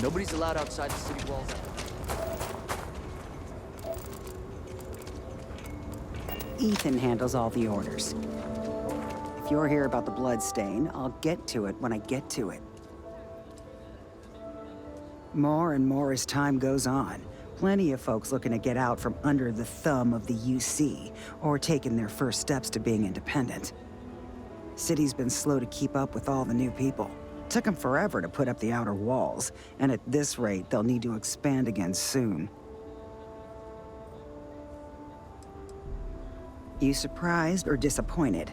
Nobody's allowed outside the city walls. Ethan handles all the orders. If you're here about the blood stain, I'll get to it when I get to it. More and more as time goes on. Plenty of folks looking to get out from under the thumb of the UC, or taking their first steps to being independent. City's been slow to keep up with all the new people. Took them forever to put up the outer walls, and at this rate, they'll need to expand again soon. You surprised or disappointed?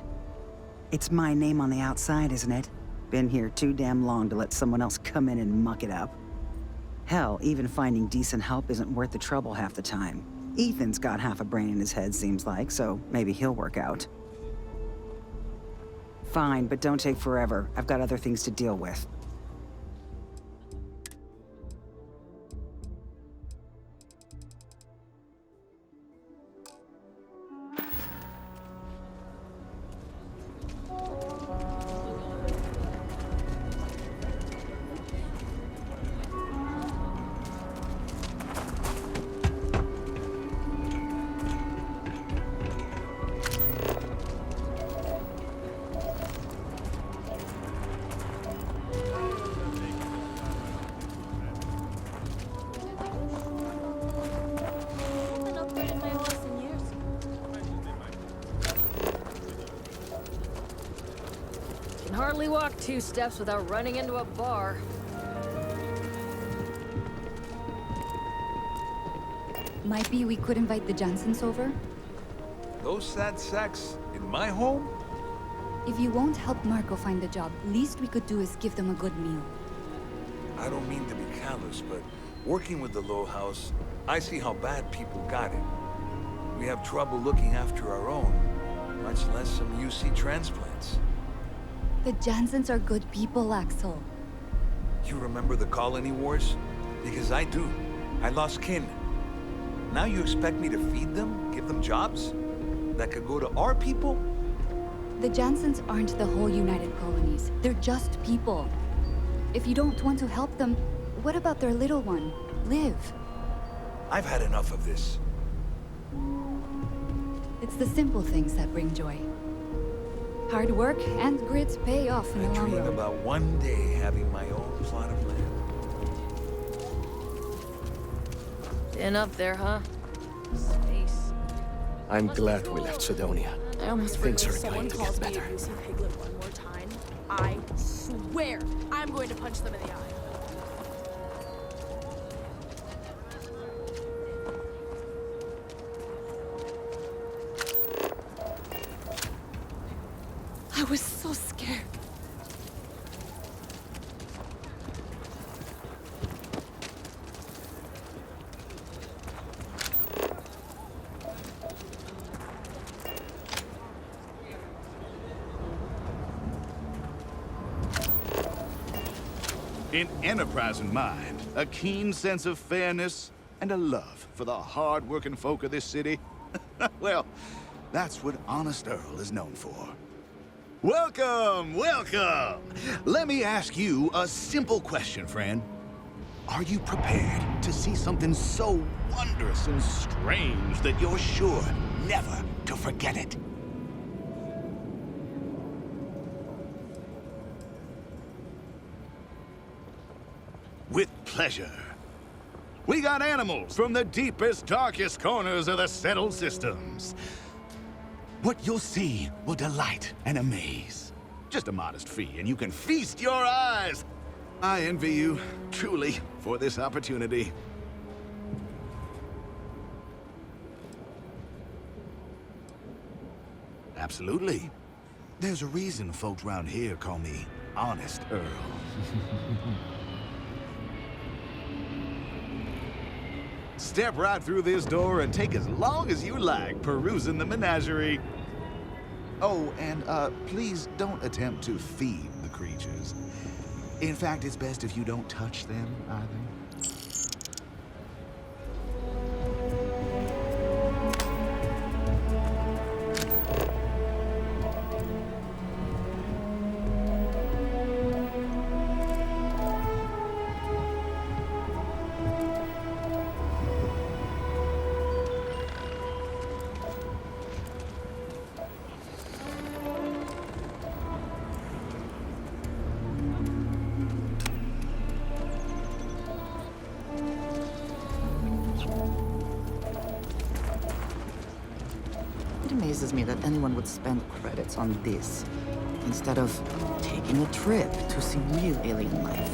It's my name on the outside, isn't it? Been here too damn long to let someone else come in and muck it up. Hell, even finding decent help isn't worth the trouble half the time. Ethan's got half a brain in his head, seems like, so maybe he'll work out. Fine, but don't take forever. I've got other things to deal with. Hardly walk 2 steps without running into a bar. Might be we could invite the Johnsons over? Those sad sacks in my home? If you won't help Marco find a job, least we could do is give them a good meal. I don't mean to be callous, but working with the Low House, I see how bad people got it. We have trouble looking after our own, much less some UC transplants. The Johnsons are good people, Axel. You remember the colony wars? Because I do. I lost kin. Now you expect me to feed them? Give them jobs? That could go to our people? The Johnsons aren't the whole United Colonies. They're just people. If you don't want to help them, what about their little one, Liv? I've had enough of this. It's the simple things that bring joy. Hard work and grit pay off in the long I dream run. about one day having my own plot of land. Been up there, huh? Space. I'm glad we left Sidonia. I almost Things forgot. are going to get better. If someone calls me a piglet one more time, I swear I'm going to punch them in the eye. I was so scared. An enterprising mind, a keen sense of fairness, and a love for the hard-working folk of this city. Well, that's what Honest Earl is known for. Welcome, welcome! Let me ask you a simple question, friend. Are you prepared to see something so wondrous and strange that you're sure never to forget it? With pleasure. We got animals from the deepest, darkest corners of the settled systems. What you'll see will delight and amaze. Just a modest fee, and you can feast your eyes. I envy you, truly, for this opportunity. Absolutely. There's a reason folks around here call me Honest Earl. Step right through this door and take as long as you like perusing the menagerie. Oh, and please don't attempt to feed the creatures. In fact, it's best if you don't touch them either. amazes me that anyone would spend credits on this, instead of taking a trip to see real alien life.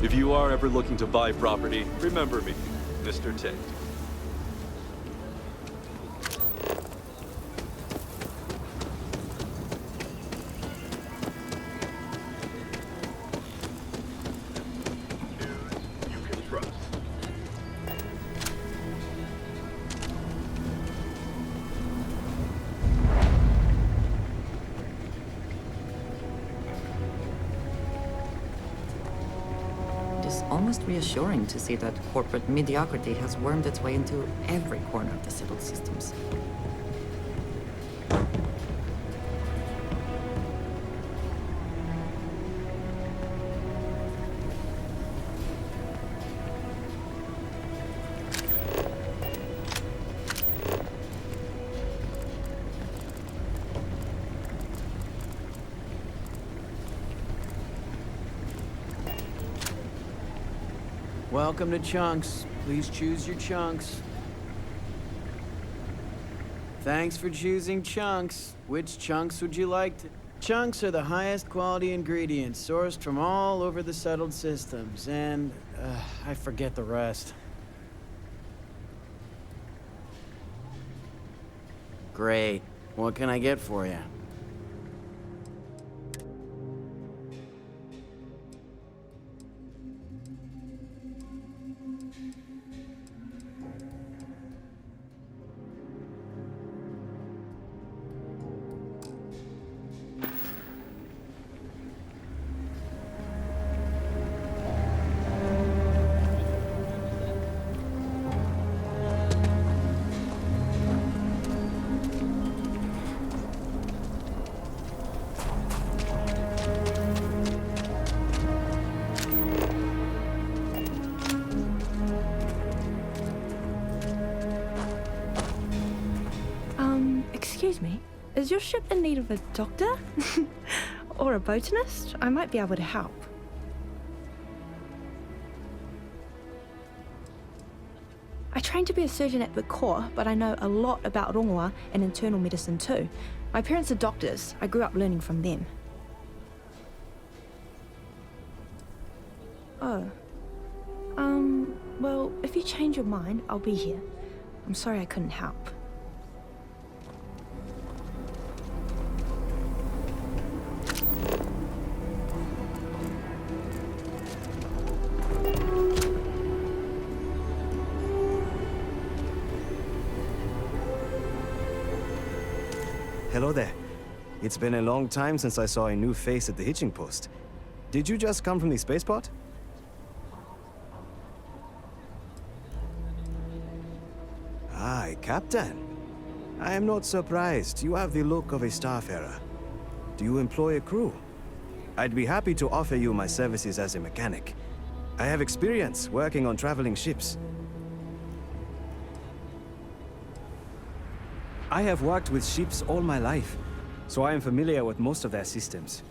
If you are ever looking to buy property, remember me, Mr. Tate. You can trust. It's almost reassuring to see that corporate mediocrity has wormed its way into every corner of the settled systems. Welcome to Chunks. Please choose your chunks. Thanks for choosing Chunks. Which chunks would you like to... Chunks are the highest quality ingredients sourced from all over the settled systems, and... I forget the rest. Great. What can I get for you? Excuse me, is your ship in need of a doctor? Or a botanist? I might be able to help. I trained to be a surgeon at the Corps, but I know a lot about rongoa and internal medicine too. My parents are doctors. I grew up learning from them. Oh. Well, if you change your mind, I'll be here. I'm sorry I couldn't help. Hello there. It's been a long time since I saw a new face at the hitching post. Did you just come from the spaceport? Aye, Captain. I am not surprised. You have the look of a starfarer. Do you employ a crew? I'd be happy to offer you my services as a mechanic. I have experience working on traveling ships. I have worked with ships all my life, so I am familiar with most of their systems.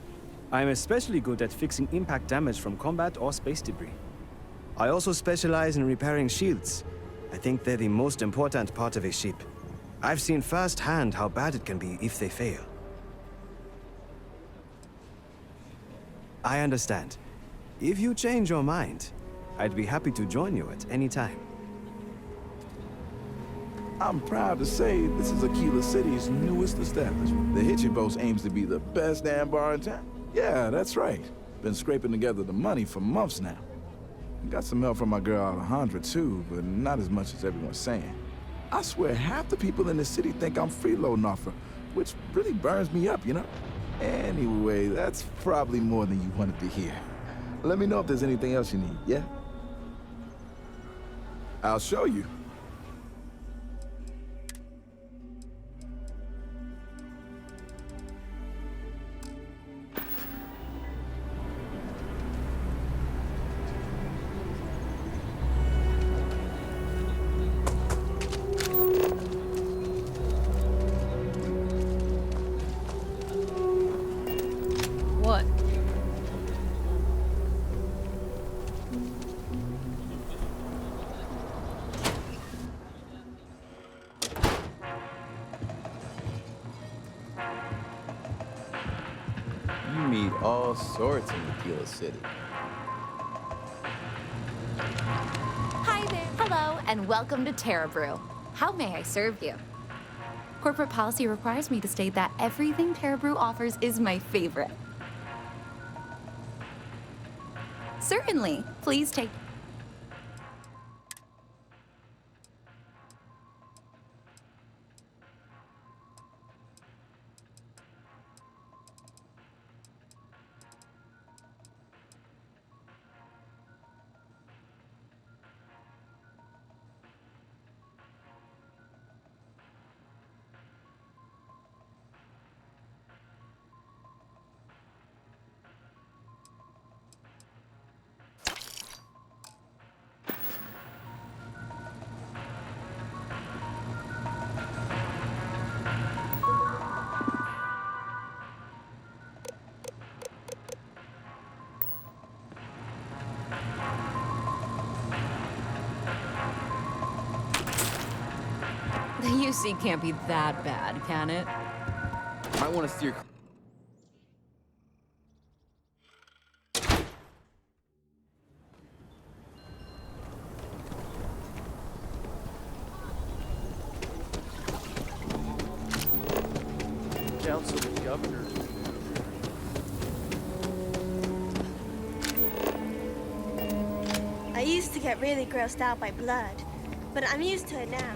I am especially good at fixing impact damage from combat or space debris. I also specialize in repairing shields. I think they're the most important part of a ship. I've seen firsthand how bad it can be if they fail. I understand. If you change your mind, I'd be happy to join you at any time. I'm proud to say this is Aquila City's newest establishment. The Hitching Post aims to be the best damn bar in town. Yeah, that's right. Been scraping together the money for months now. Got some help from my girl Alejandra too, but not as much as everyone's saying. I swear half the people in the city think I'm freeloading off her, which really burns me up, you know? Anyway, that's probably more than you wanted to hear. Let me know if there's anything else you need, yeah? I'll show you. What? You meet all sorts in Tequila City. Hi there. Hello, and welcome to Terra Brew. How may I serve you? Corporate policy requires me to state that everything Terra Brew offers is my favorite. Certainly. Please take... The UC can't be that bad, can it? Might want to steer. Council and governor. I used to get really grossed out by blood, but I'm used to it now.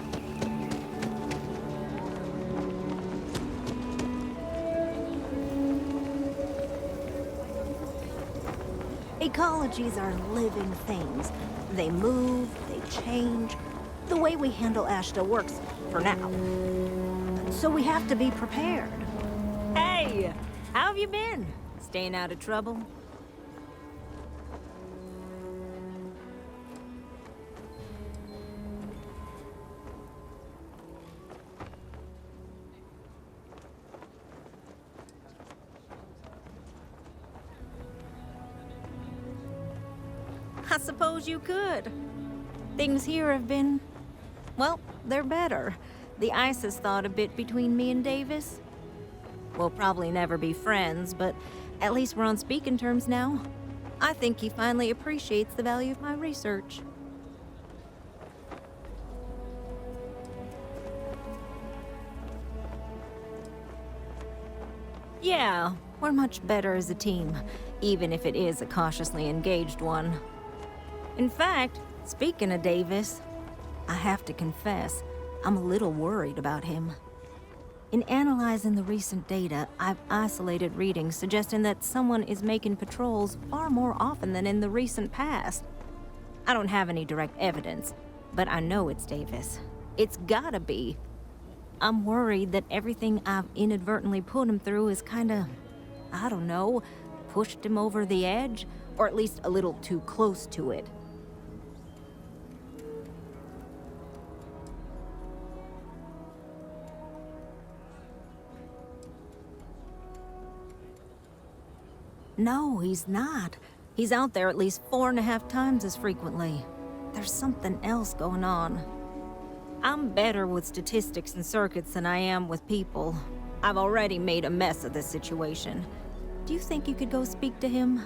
Ecologies are living things. They move, they change. The way we handle Ashta works for now. So we have to be prepared. Hey! How have you been? Staying out of trouble? I suppose you could. Things here have been... well, they're better. The ice has thawed a bit between me and Davis. We'll probably never be friends, but at least we're on speaking terms now. I think he finally appreciates the value of my research. Yeah, we're much better as a team, even if it is a cautiously engaged one. In fact, speaking of Davis, I have to confess, I'm a little worried about him. In analyzing the recent data, I've isolated readings suggesting that someone is making patrols far more often than in the recent past. I don't have any direct evidence, but I know it's Davis. It's gotta be. I'm worried that everything I've inadvertently put him through is kinda, I don't know, pushed him over the edge, or at least a little too close to it. No, he's not. He's out there at least 4.5 times as frequently. There's something else going on. I'm better with statistics and circuits than I am with people. I've already made a mess of this situation. Do you think you could go speak to him?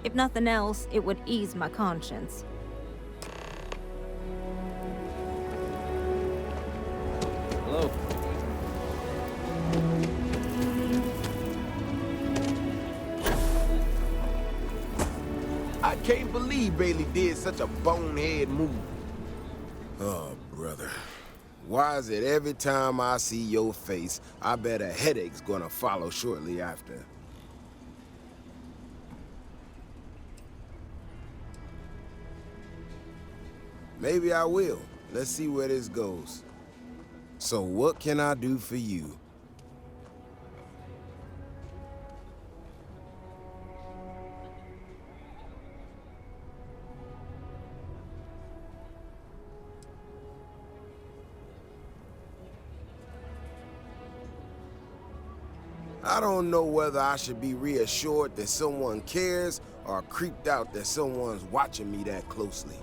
If nothing else, it would ease my conscience. Hello. I can't believe Bailey did such a bonehead move. Oh, brother. Why is it every time I see your face, I bet a headache's gonna follow shortly after? Maybe I will. Let's see where this goes. So what can I do for you? I don't know whether I should be reassured that someone cares or creeped out that someone's watching me that closely.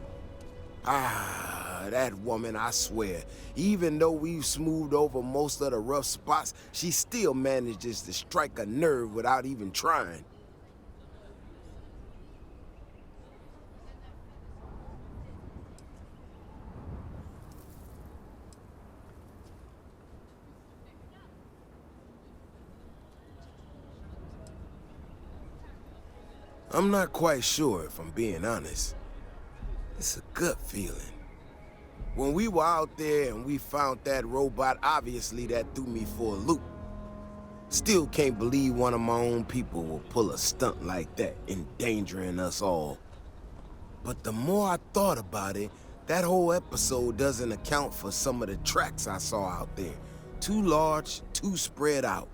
Ah, that woman, I swear. Even though we've smoothed over most of the rough spots, she still manages to strike a nerve without even trying. I'm not quite sure, if I'm being honest. It's a gut feeling. When we were out there and we found that robot, obviously that threw me for a loop. Still can't believe one of my own people will pull a stunt like that, endangering us all. But the more I thought about it, that whole episode doesn't account for some of the tracks I saw out there. Too large, too spread out.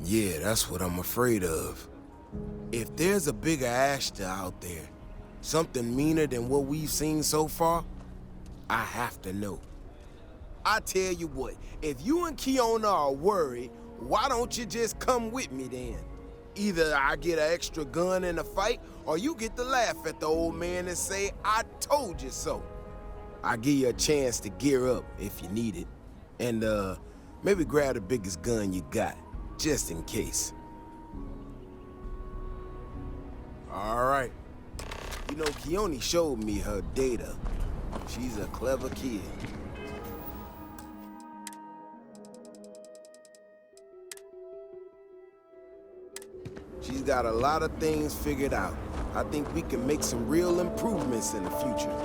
Yeah, that's what I'm afraid of. If there's a bigger Ashta out there, something meaner than what we've seen so far, I have to know. I tell you what, if you and Kiona are worried, why don't you just come with me then? Either I get an extra gun in a fight, or you get to laugh at the old man and say, I told you so. I'll give you a chance to gear up if you need it. And maybe grab the biggest gun you got. Just in case. All right. You know, Kioni showed me her data. She's a clever kid. She's got a lot of things figured out. I think we can make some real improvements in the future.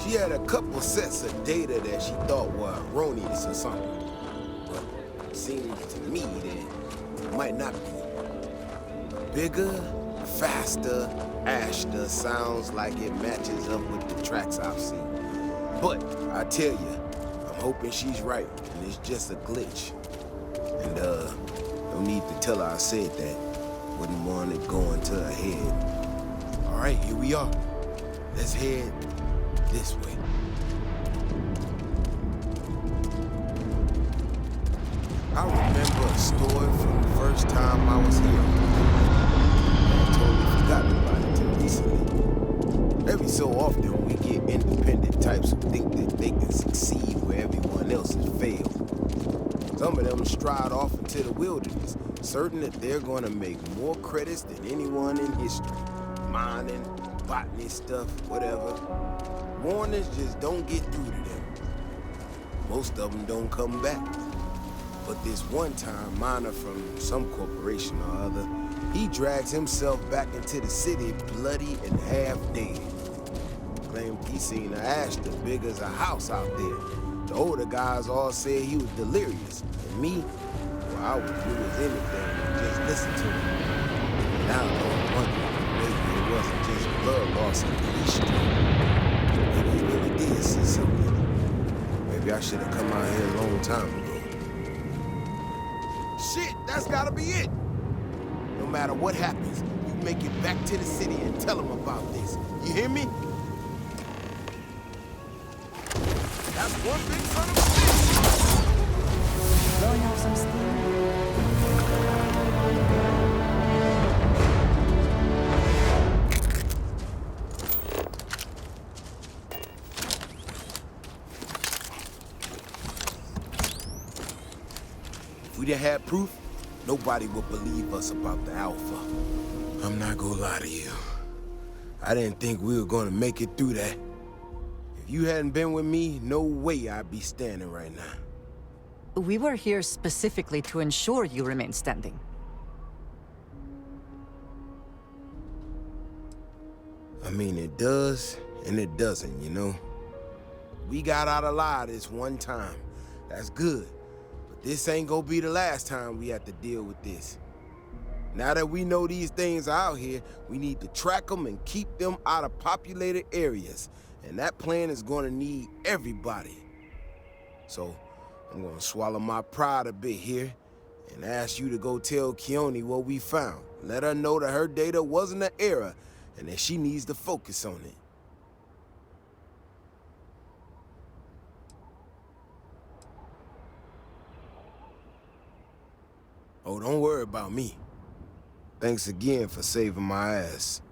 She had a couple sets of data that she thought were erroneous or something. Seems to me that it might not be. Bigger, faster, Ashta sounds like it matches up with the tracks I've seen. But I tell you, I'm hoping she's right and it's just a glitch. And no need to tell her I said that. Wouldn't want it going to her head. All right, here we are. Let's head this way. I remember a story from the first time I was here. I totally forgotten about it till recently. Every so often, we get independent types who think that they can succeed where everyone else has failed. Some of them stride off into the wilderness, certain that they're going to make more credits than anyone in history. Mining, botany stuff, whatever. Warnings just don't get through to them. Most of them don't come back. But this one-time miner from some corporation or other, he drags himself back into the city bloody and half dead. Claimed he seen an Ashta big as a house out there. The older guys all said he was delirious. And me, well, I would do as anything and just listen to him. Now I'm wondering, maybe it wasn't just blood loss in the street. Maybe he really did see something. Maybe I should have come out here a long time ago. Shit, that's gotta be it. No matter what happens, you make it back to the city and tell them about this. You hear me? That's one big son of a bitch. Blowing off some steam. If we didn't have proof, nobody would believe us about the Alpha. I'm not gonna lie to you. I didn't think we were gonna make it through that. If you hadn't been with me, no way I'd be standing right now. We were here specifically to ensure you remain standing. I mean, it does and it doesn't, you know? We got out alive this one time. That's good. But this ain't gonna be the last time we have to deal with this. Now that we know these things are out here, we need to track them and keep them out of populated areas. And that plan is gonna need everybody. So, I'm gonna swallow my pride a bit here and ask you to go tell Keone what we found. Let her know that her data wasn't an error and that she needs to focus on it. Oh, don't worry about me. Thanks again for saving my ass.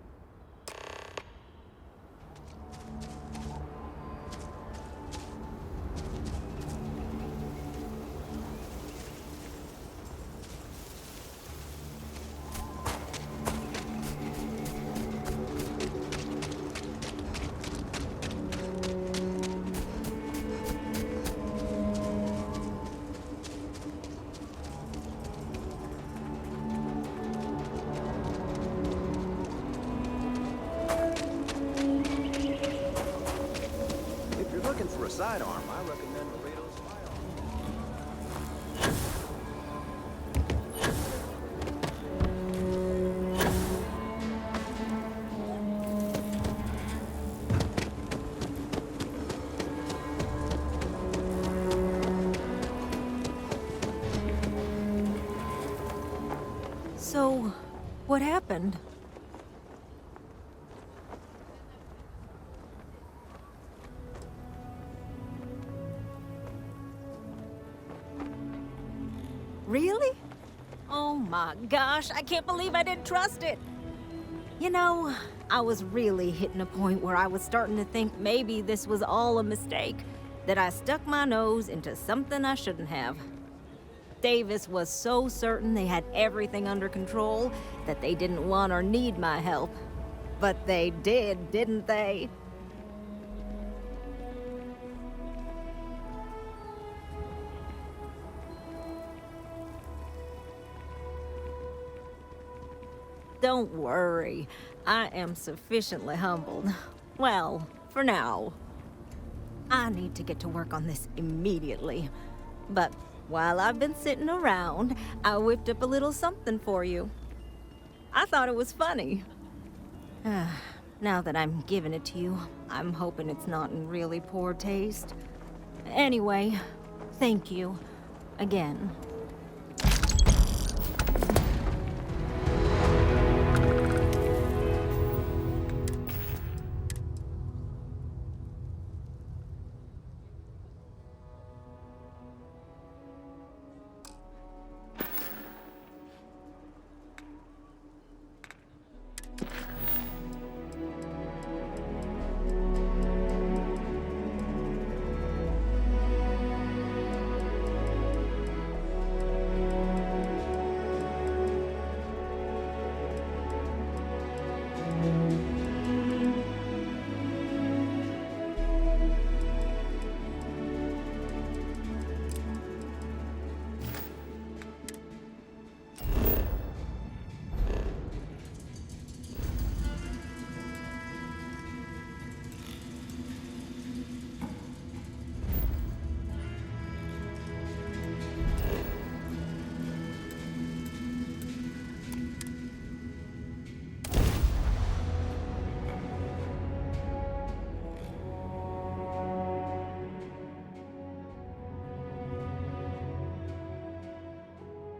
For a sidearm, I recommend Laredo's So, what happened? Really? Oh my gosh, I can't believe I didn't trust it. You know, I was really hitting a point where I was starting to think maybe this was all a mistake, that I stuck my nose into something I shouldn't have. Davis was so certain they had everything under control that they didn't want or need my help. But they did, didn't they? Don't worry, I am sufficiently humbled. Well, for now. I need to get to work on this immediately. But while I've been sitting around, I whipped up a little something for you. I thought it was funny. Now that I'm giving it to you, I'm hoping it's not in really poor taste. Anyway, thank you. Again.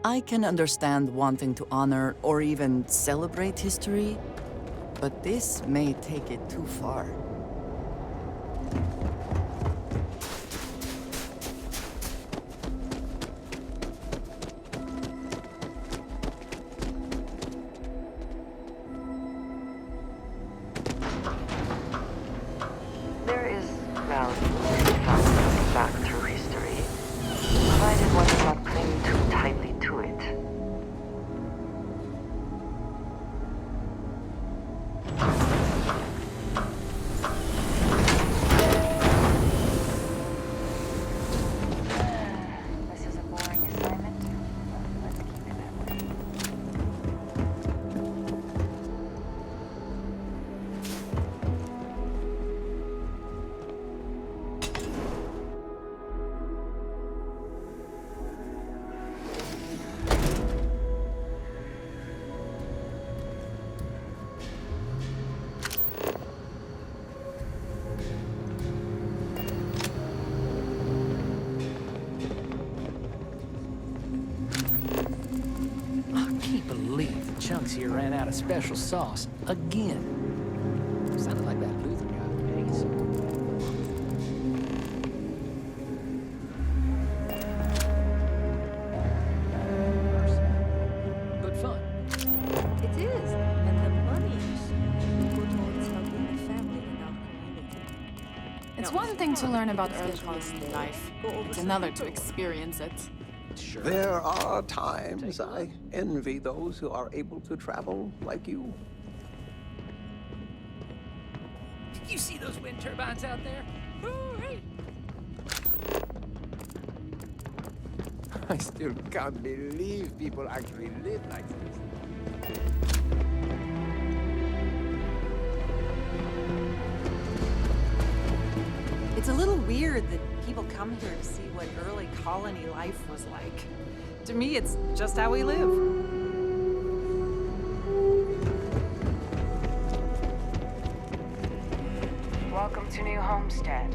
I can understand wanting to honor or even celebrate history, but this may take it too far. There is value in back through history, provided one does not cling too tightly to it. Chunks here ran out of special sauce again. Sounded like that Luther guy, Ace. Good fun. It is, and the money will go towards helping the family in our community. It's one thing to learn about early colony life. It's another to experience it. There are times I envy those who are able to travel like you. Did you see those wind turbines out there? Hooray! I still can't believe people actually live like this. It's a little weird that people come here to see what early colony life was like. To me, it's just how we live. Welcome to New Homestead.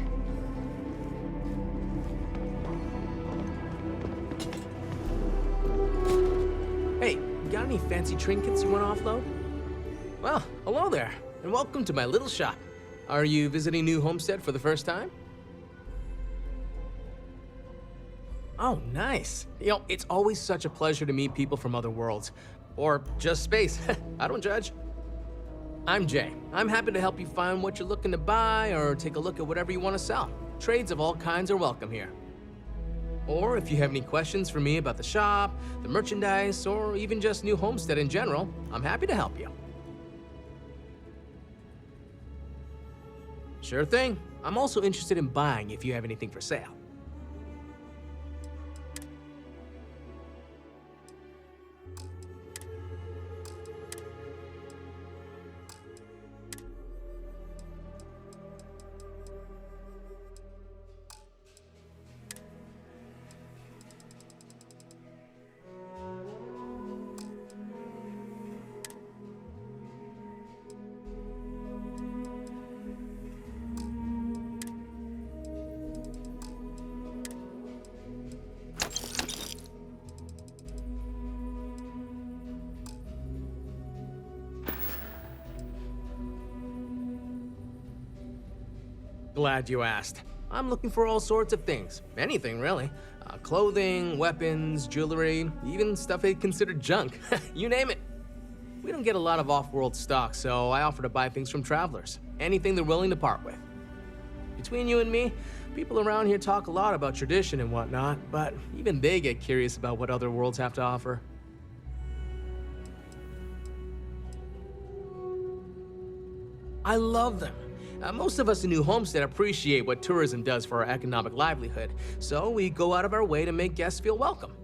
Hey, you got any fancy trinkets you want to offload? Well, hello there, and welcome to my little shop. Are you visiting New Homestead for the first time? Oh, nice. You know, it's always such a pleasure to meet people from other worlds. Or just space. I don't judge. I'm Jay. I'm happy to help you find what you're looking to buy or take a look at whatever you want to sell. Trades of all kinds are welcome here. Or if you have any questions for me about the shop, the merchandise, or even just New Homestead in general, I'm happy to help you. Sure thing. I'm also interested in buying if you have anything for sale. Glad you asked. I'm looking for all sorts of things. Anything, really. Clothing, weapons, jewelry, even stuff they consider junk. You name it. We don't get a lot of off-world stock, so I offer to buy things from travelers. Anything they're willing to part with. Between you and me, people around here talk a lot about tradition and whatnot, but even they get curious about what other worlds have to offer. I love them. Most of us in New Homestead appreciate what tourism does for our economic livelihood, so we go out of our way to make guests feel welcome.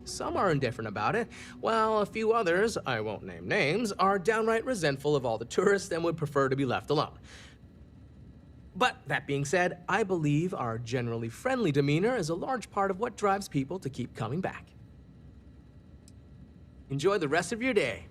Some are indifferent about it, while a few others, I won't name names, are downright resentful of all the tourists and would prefer to be left alone. But that being said, I believe our generally friendly demeanor is a large part of what drives people to keep coming back. Enjoy the rest of your day.